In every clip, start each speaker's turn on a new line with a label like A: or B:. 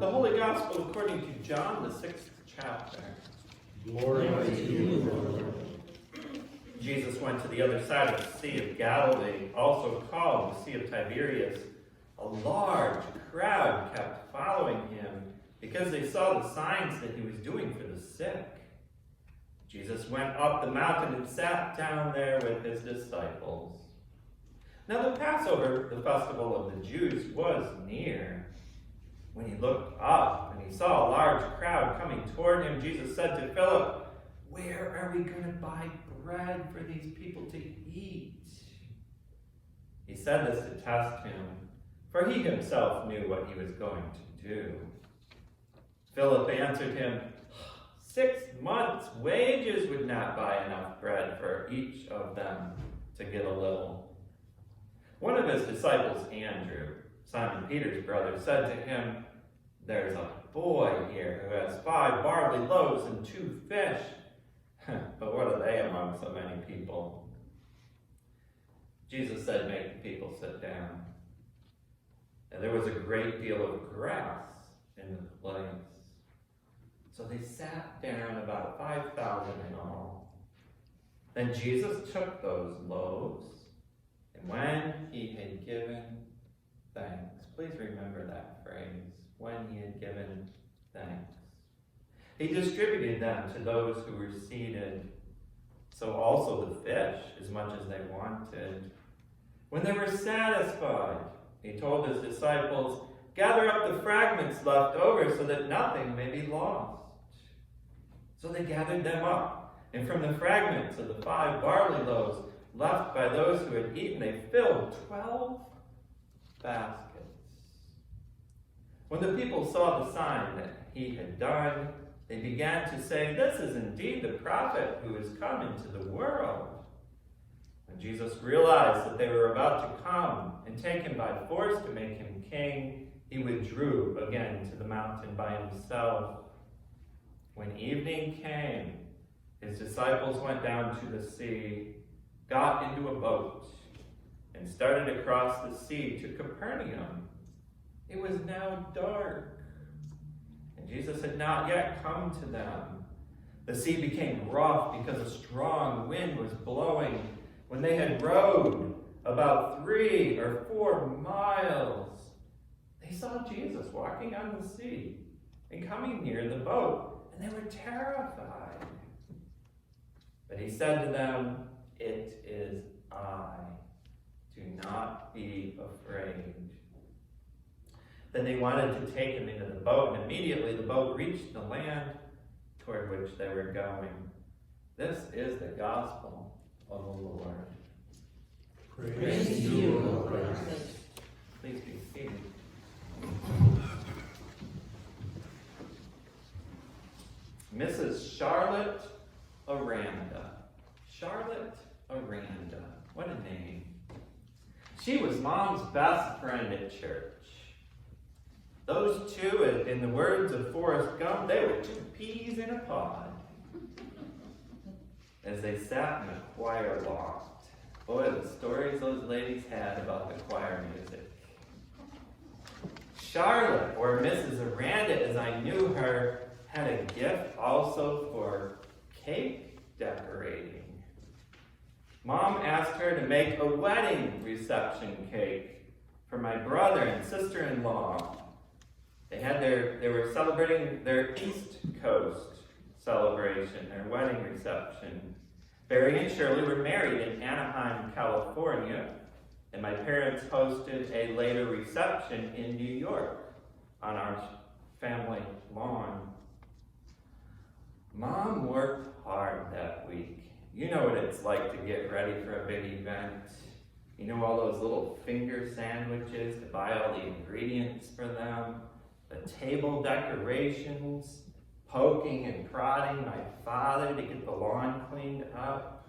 A: The Holy Gospel according to John, the 6th chapter.
B: Glory to you, Lord.
A: Jesus went to the other side of the Sea of Galilee, also called the Sea of Tiberias. A large crowd kept following him because they saw the signs that he was doing for the sick. Jesus went up the mountain and sat down there with his disciples. Now the Passover, the festival of the Jews, was near. When he looked up and he saw a large crowd coming toward him, Jesus said to Philip, "Where are we going to buy bread for these people to eat?" He said this to test him, for he himself knew what he was going to do. Philip answered him, 6 months' wages would not buy enough bread for each of them to get a little. One of his disciples, Andrew, Simon Peter's brother, said to him, "There's a boy here who has 5 barley loaves and 2 fish. But what are they among so many people?" Jesus said, "Make the people sit down." And there was a great deal of grass in the place. So they sat down, about 5,000 in all. Then Jesus took those loaves, and when he had given thanks, please remember that phrase, when he had given thanks, he distributed them to those who were seated, so also the fish, as much as they wanted. When they were satisfied, he told his disciples, "Gather up the fragments left over so that nothing may be lost." So they gathered them up, and from the fragments of the 5 barley loaves left by those who had eaten, they filled 12 baskets. When the people saw the sign that he had done, they began to say, "This is indeed the prophet who has come into the world." When Jesus realized that they were about to come and take him by force to make him king, he withdrew again to the mountain by himself. When evening came, his disciples went down to the sea, got into a boat, and started across the sea to Capernaum. It was now dark, and Jesus had not yet come to them. The sea became rough because a strong wind was blowing. When they had rowed about 3 or 4 miles, they saw Jesus walking on the sea and coming near the boat, and they were terrified. But he said to them, "It is I. Do not be afraid." Then they wanted to take him into the boat, and immediately the boat reached the land toward which they were going. This is the gospel of the Lord.
B: Praise to you, O Christ.
A: Please be seated. Mrs. Charlotte Aranda. Charlotte Aranda. What a name. She was Mom's best friend at church. Those two, in the words of Forrest Gump, they were 2 peas in a pod. As they sat in the choir loft, boy, the stories those ladies had about the choir music. Charlotte, or Mrs. Aranda as I knew her, had a gift also for cake decorating. Mom asked her to make a wedding reception cake for my brother and sister-in-law. They were celebrating their East Coast celebration, their wedding reception. Barry and Shirley were married in Anaheim, California, and my parents hosted a later reception in New York on our family lawn. Mom worked hard that week. You know what it's like to get ready for a big event. You know, all those little finger sandwiches, to buy all the ingredients for them, the table decorations, poking and prodding my father to get the lawn cleaned up.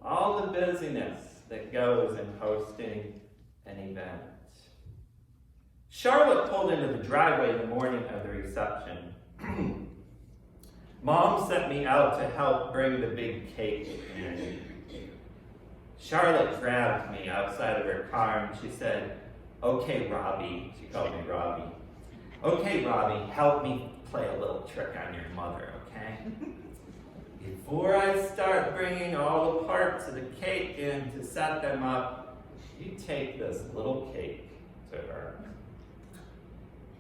A: All the busyness that goes in hosting an event. Charlotte pulled into the driveway the morning of the reception. Mom sent me out to help bring the big cake in. Charlotte grabbed me outside of her car and she said, "Okay, Robbie," she called me Robbie. Okay, Robbie, help me play a little trick on your mother, okay? Before I start bringing all the parts of the cake in to set them up, you take this little cake to her.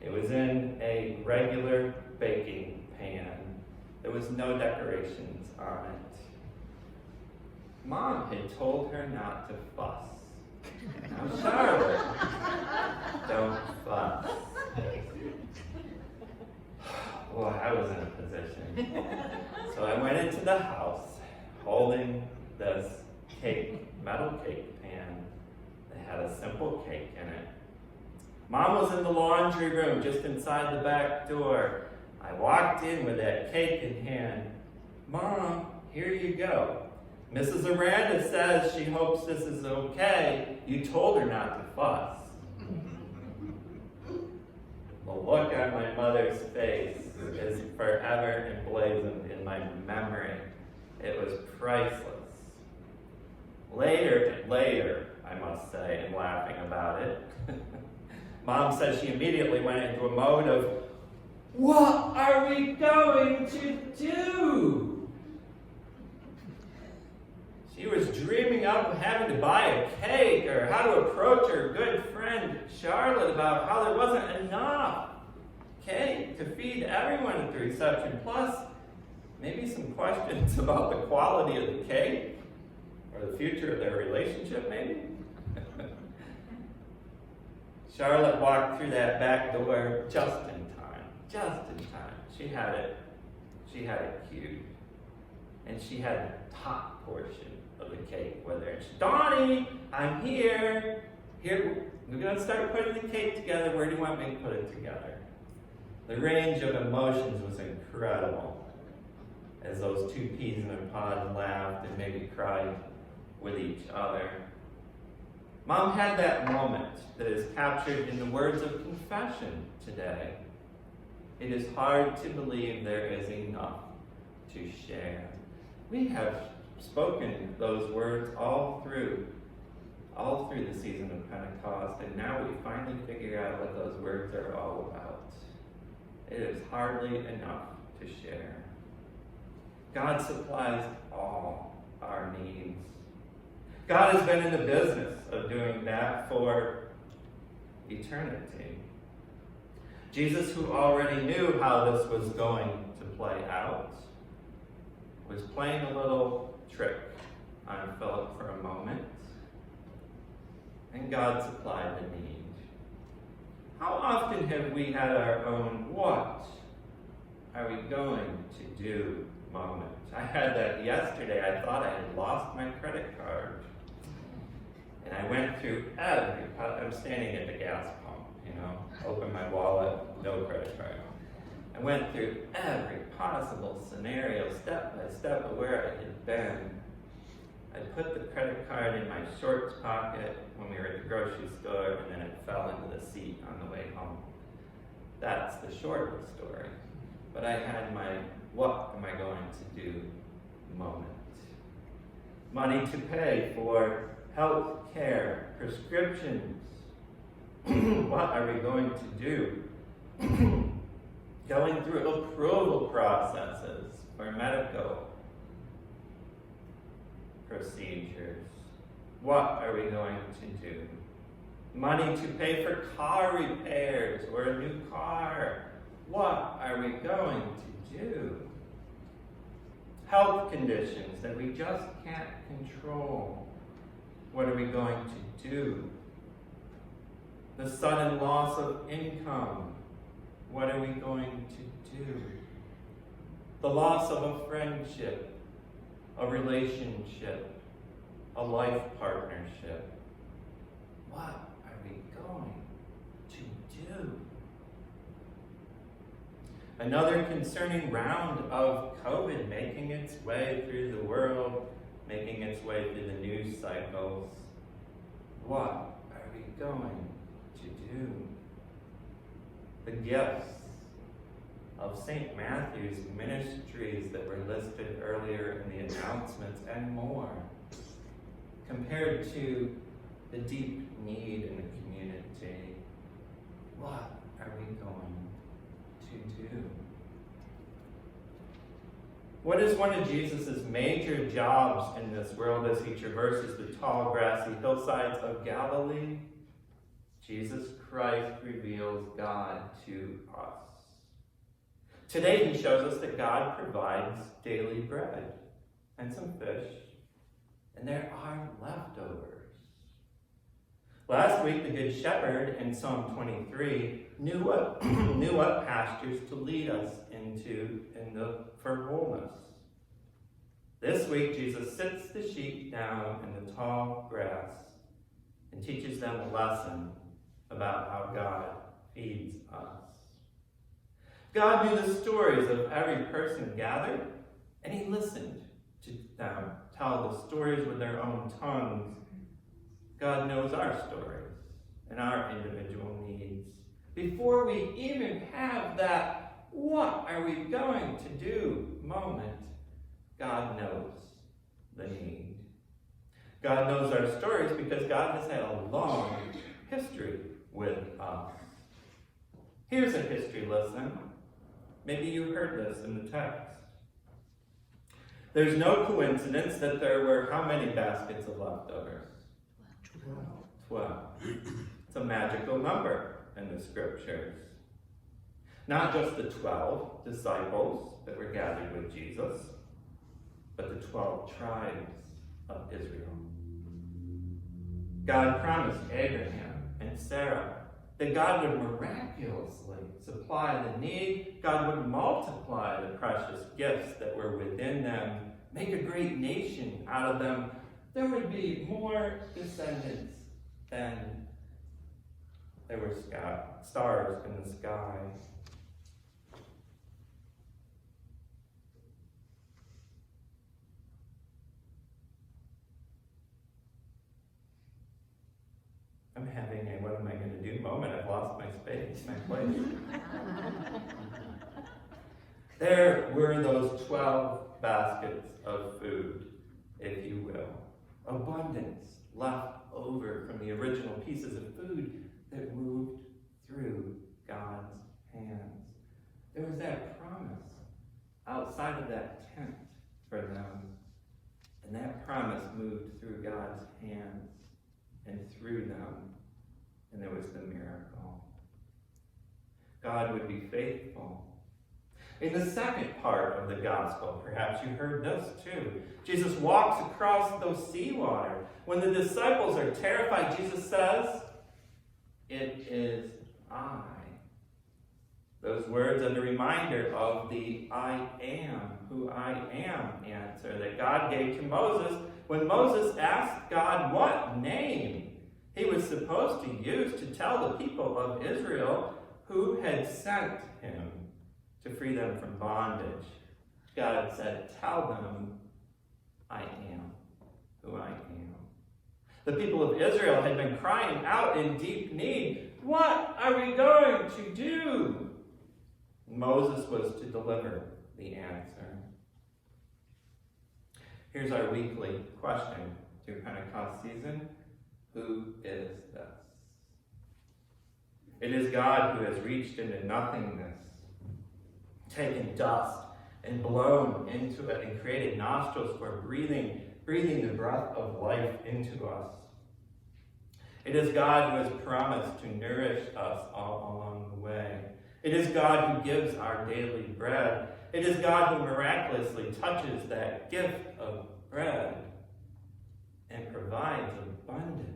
A: It was in a regular baking pan. There was no decorations on it. Mom had told her not to fuss. Now, Charlotte, don't fuss. Boy, I was in a position. So I went into the house holding this metal cake pan that had a simple cake in it. Mom was in the laundry room just inside the back door. I walked in with that cake in hand. Mom, here you go. Mrs. Aranda says she hopes this is okay. You told her not to fuss. The look on my mother's face is forever emblazoned in my memory. It was priceless. Later, I must say, in laughing about it, Mom says she immediately went into a mode of, what are we going to do? She was dreaming up of having to buy a cake or how to approach her good friend Charlotte about how there wasn't enough cake to feed everyone at the reception, plus maybe some questions about the quality of the cake or the future of their relationship, maybe. Charlotte walked through that back door just in time. She had it cued. And she had the top portion of the cake with her. And she, Donnie, I'm here. Here, we're going to start putting the cake together. Where do you want me to put it together? The range of emotions was incredible as those two peas in a pod laughed and maybe cried with each other. Mom had that moment that is captured in the words of confession today. It is hard to believe there is enough to share. We have spoken those words all through the season of Pentecost, and now we finally figure out what those words are all about. It is hardly enough to share. God supplies all our needs. God has been in the business of doing that for eternity. Jesus, who already knew how this was going to play out, was playing a little trick on Philip for a moment, and God supplied the need. How often have we had our own what are we going to do moment? I had that yesterday. I thought I had lost my credit card. And I went through I'm standing at the gas pump, open my wallet, no credit card. I went through every possible scenario, step by step, of where I had been. I put the credit card in my shorts pocket when we were at the grocery store, and then it fell into the seat on the way home. That's the short of the story. But I had my what am I going to do moment. Money to pay for health care, prescriptions. What are we going to do? Going through approval processes for medical procedures. What are we going to do? Money to pay for car repairs or a new car. What are we going to do? Health conditions that we just can't control. What are we going to do? The sudden loss of income. What are we going to do? The loss of a friendship, a relationship, a life partnership. What are we going to do? Another concerning round of COVID making its way through the world, making its way through the news cycles. What are we going to do? The gifts of St. Matthew's ministries that were listed earlier in the announcements and more, compared to the deep need in the community. What are we going to do? What is one of Jesus' major jobs in this world as he traverses the tall, grassy hillsides of Galilee? Jesus Christ reveals God to us. Today he shows us that God provides daily bread and some fish, and there are leftovers. Last week, the Good Shepherd in Psalm 23 knew what pastures to lead us into for wholeness. This week, Jesus sits the sheep down in the tall grass and teaches them a lesson about how God feeds us. God knew the stories of every person gathered, and he listened to them tell the stories with their own tongues. God knows our stories and our individual needs. Before we even have that "what are we going to do" moment, God knows the need. God knows our stories because God has had a long history with us. Here's a history lesson. Maybe you heard this in the text. There's no coincidence that there were how many baskets of leftovers? 12. It's a magical number in the scriptures. Not just the 12 disciples that were gathered with Jesus, but the 12 tribes of Israel. God promised Abraham and Sarah that God would miraculously supply the need. God would multiply the precious gifts that were within them, make a great nation out of them. There would be more descendants than there were stars in the sky. I'm having a "what am I going to do" moment. I've lost my space, my place. There were those 12 baskets of food, if you will. Abundance left over from the original pieces of food that moved through God's hands. There was that promise outside of that tent for them. And that promise moved through God's hands and through them, and there was the miracle. God would be faithful. In the second part of the gospel, perhaps you heard this too, Jesus walks across those seawater. When the disciples are terrified, Jesus says, "It is I." Those words are the reminder of the "I am who I am" answer that God gave to Moses when Moses asked God what name he was supposed to use to tell the people of Israel who had sent him to free them from bondage. God said, "Tell them I am who I am." The people of Israel had been crying out in deep need. What are we going to do? Moses was to deliver the answer. Here's our weekly question through Pentecost season. Who is this? It is God who has reached into nothingness, taken dust and blown into it and created nostrils for breathing the breath of life into us. It is God who has promised to nourish us all along the way. It is God who gives our daily bread. It is God who miraculously touches that gift of bread and provides abundance.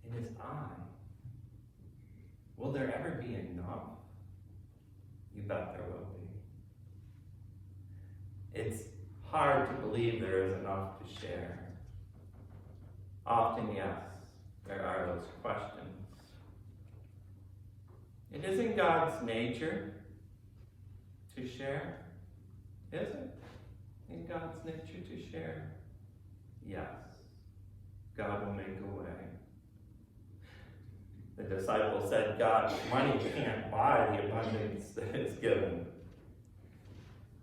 A: It is I. Will there ever be enough? You bet there will be. It's hard to believe there is enough to share. Often, yes, there are those questions. It isn't God's nature to share, is it? In God's nature to share? Yes. God will make a way. The disciples said, "God, money can't buy the abundance that is given."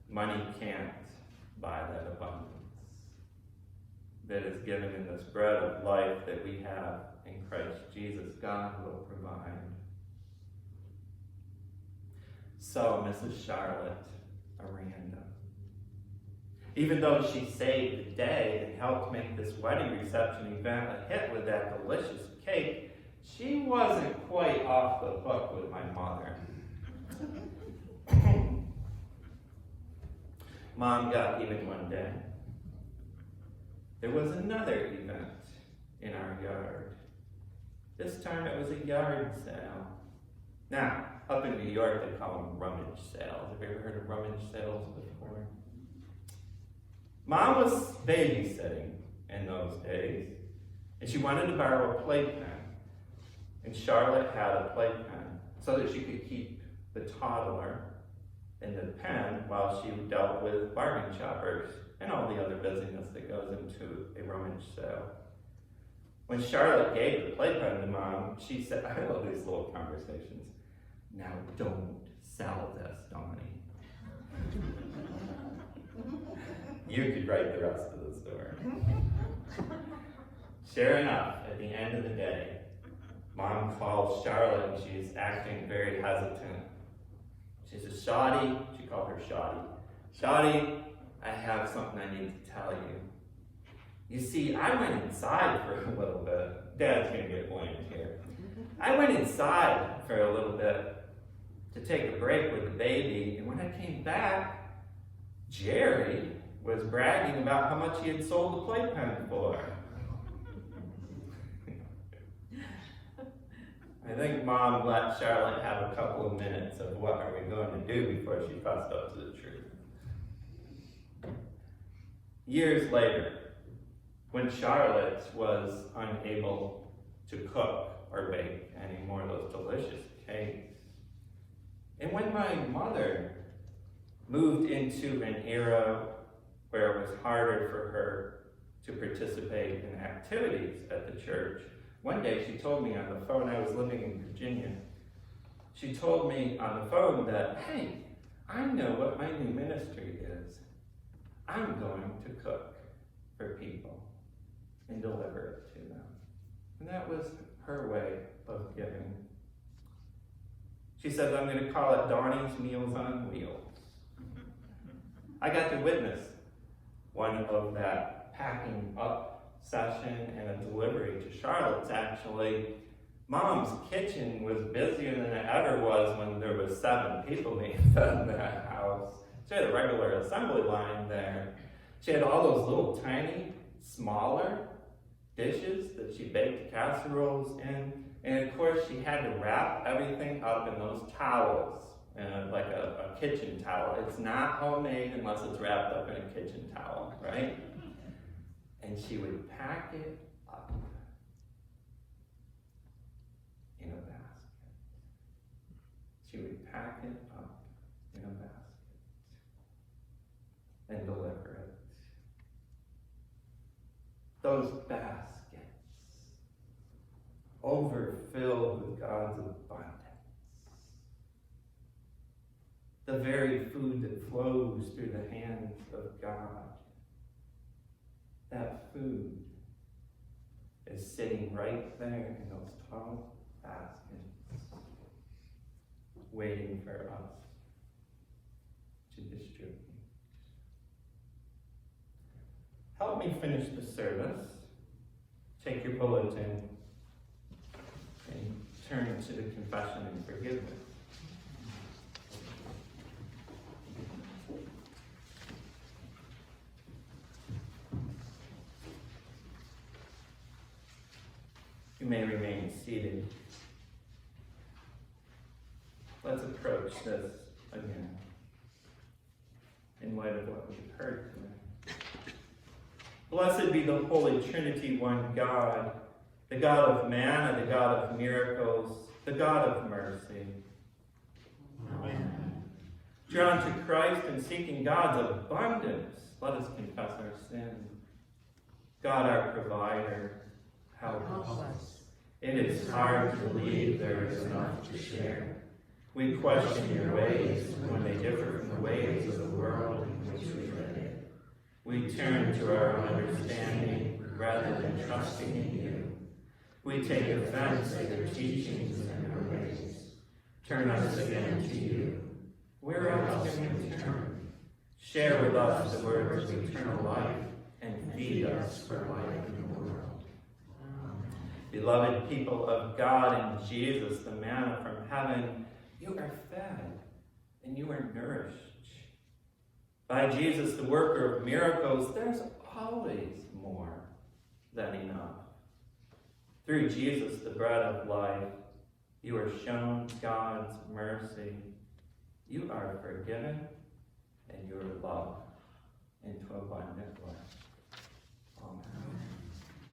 A: Money can't buy that abundance that is given in this bread of life that we have in Christ Jesus. God will provide. So Mrs. Charlotte, a random. Even though she saved the day and helped make this wedding reception event a hit with that delicious cake, she wasn't quite off the hook with my mother. Mom got even one day. There was another event in our yard. This time it was a yard sale. Now, up in New York, they call them rummage sales. Have you ever heard of rummage sales before? Mom was babysitting in those days, and she wanted to borrow a playpen. And Charlotte had a playpen so that she could keep the toddler in the pen while she dealt with bargain shoppers and all the other busyness that goes into a rummage sale. When Charlotte gave the playpen to Mom, she said, I love these little conversations. Now don't sell this, Donnie. You could write the rest of the story. Sure enough, at the end of the day, Mom calls Charlotte and she's acting very hesitant. She says, Shoddy, she called her Shoddy. Shoddy, I have something I need to tell you. You see, I went inside for a little bit. Dad's gonna get blamed here. I went inside for a little bit to take a break with the baby, and when I came back, Jerry was bragging about how much he had sold the playpen for. I think Mom let Charlotte have a couple of minutes of what are we going to do before she fessed up to the truth. Years later, when Charlotte was unable to cook or bake any more of those delicious cakes, and when my mother moved into an era where it was harder for her to participate in activities at the church, one day she told me on the phone, I was living in Virginia, she told me on the phone that, hey, I know what my new ministry is. I'm going to cook for people and deliver it to them. And that was her way of giving. She says, I'm going to call it Donnie's Meals on Wheels. I got to witness one of that packing up session and a delivery to Charlotte's actually. Mom's kitchen was busier than it ever was when there was 7 people being fed in that house. She had a regular assembly line there. She had all those little tiny, smaller dishes that she baked casseroles in. And of course, she had to wrap everything up in those towels, like a kitchen towel. It's not homemade unless it's wrapped up in a kitchen towel, right? And she would pack it up in a basket. She would pack it up in a basket and deliver it. Those baskets overfilled with God's abundance. The very food that flows through the hands of God. That food is sitting right there in those 12 baskets, waiting for us to distribute. Help me finish the service. Take your bulletin and turn to the confession and forgiveness. You may remain seated. Let's approach this again in light of what we've heard today. Blessed be the Holy Trinity, one God, the God of manna, the God of miracles, the God of mercy. Amen. Drawn to Christ and seeking God's abundance, let us confess our sin. God, our provider, help us. It is hard to believe there is enough to share. We question your ways when they differ from the ways of the world in which we live. We turn to our own understanding rather than trusting in you. We take offense at your teachings and your ways. Turn us again to you. Where else can we turn? Share with us the words of eternal life and feed us for life in the world. Beloved people of God, in Jesus, the manna from heaven, you are fed and you are nourished. By Jesus, the worker of miracles, there's always more than enough. Through Jesus, the bread of life, you are shown God's mercy. You are forgiven and you are loved into abundant life. Amen.